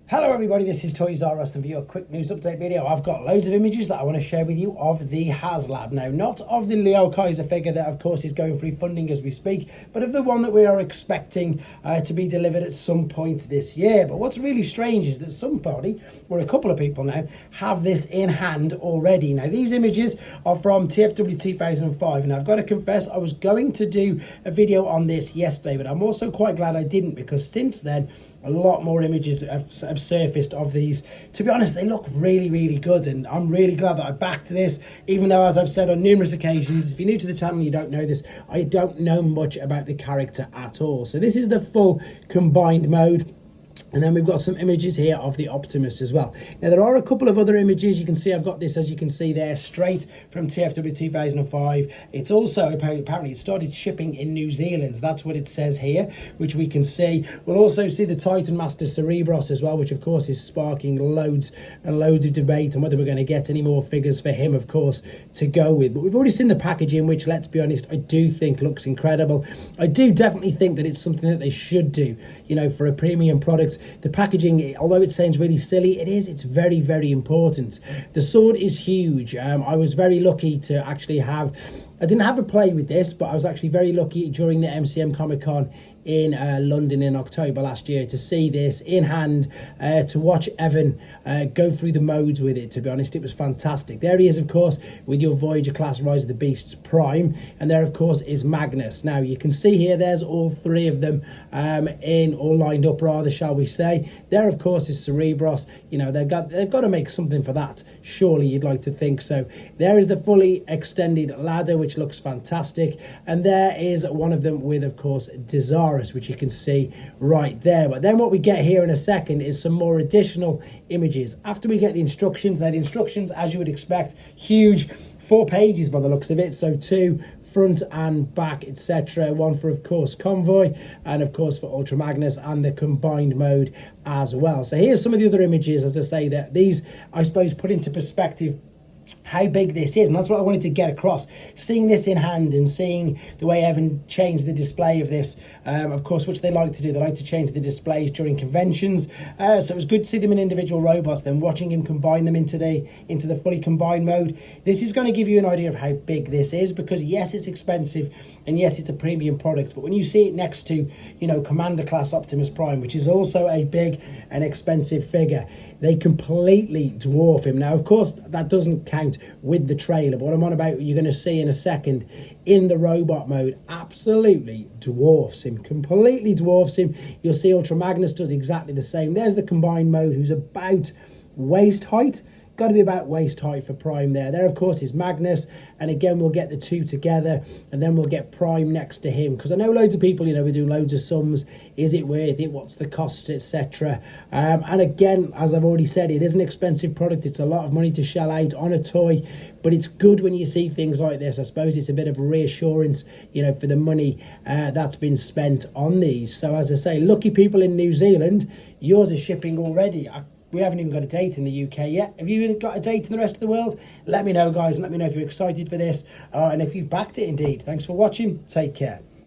Hello everybody, this is Toys R Us, and for your quick news update video, I've got loads of images that I want to share with you of the haslab. Now, not of the Leo Kaiser figure that of course is going through funding as we speak, but of the one that we are expecting to be delivered at some point this year. But what's really strange is that somebody, or a couple of people now, have this in hand already. Now, these images are from TFW 2005, and I've got to confess I was going to do a video on this yesterday, but I'm also quite glad I didn't, because since then a lot more images have surfaced of these. To be honest, they look really good, and I'm really glad that I backed this, even though, as I've said on numerous occasions, if you're new to the channel and you don't know this, I don't know much about the character at all. So this is the full combined mode. And then we've got some images here of the Optimus as well. Now, there are a couple of other images. You can see I've got this, as you can see there, straight from TFW 2005. It's also, apparently it started shipping in New Zealand. That's what it says here, which we can see. We'll also see the Titan Master Cerebros as well, which of course is sparking loads and loads of debate on whether we're going to get any more figures for him, of course, to go with. But we've already seen the packaging, which, let's be honest, I do think looks incredible. I do definitely think that it's something that they should do, you know, for a premium product. The packaging, although it sounds really silly, it's very important. The sword is huge. I was very lucky to actually have, I didn't have a play with this, but I was actually very lucky during the MCM Comic Con in London in October last year to see this in hand, to watch Evan go through the modes with it. To be honest, it was fantastic. There he is, of course, with your Voyager class Rise of the Beasts Prime, and there of course is Magnus. Now you can see here there's all three of them all lined up, rather, shall we say. There of course is Cerebros. You know, they've got to make something for that, surely you'd like to think so. There is the fully extended ladder, which looks fantastic, and there is one of them with, of course, Desire, which you can see right there. But then what we get here in a second is some more additional images after we get the instructions. Now, the instructions, as you would expect, huge, 4 pages by the looks of it. So 2 front and back, etc. 1 for, of course, Convoy, and of course for Ultra Magnus, and the combined mode as well. So here's some of the other images, as I say, that these, I suppose, put into perspective how big this is, and that's what I wanted to get across. Seeing this in hand and seeing the way Evan changed the display of this, of course, which they like to do. They like to change the displays during conventions, so it was good to see them in individual robots, then watching him combine them into the fully combined mode. This is going to give you an idea of how big this is, because yes, it's expensive, and yes, it's a premium product, but when you see it next to, you know, Commander class Optimus Prime, which is also a big and expensive figure, they completely dwarf him. Now, of course, that doesn't count with the trailer, but what I'm on about, you're going to see in a second, in the robot mode, absolutely dwarfs him, completely dwarfs him. You'll see Ultra Magnus does exactly the same. There's the combined mode, who's about waist height. Got to be about waist height for Prime there. There, of course, is Magnus, and again, we'll get the two together, and then we'll get Prime next to him, because I know loads of people, you know, we're doing loads of sums. Is it worth it? What's the cost, etc. And again, as I've already said, it is an expensive product. It's a lot of money to shell out on a toy, but it's good when you see things like this. I suppose it's a bit of reassurance, you know, for the money that's been spent on these. So, as I say, lucky people in New Zealand, yours is shipping already. We haven't even got a date in the UK yet. Have you got a date in the rest of the world? Let me know, guys, and let me know if you're excited for this, and if you've backed it indeed. Thanks for watching. Take care.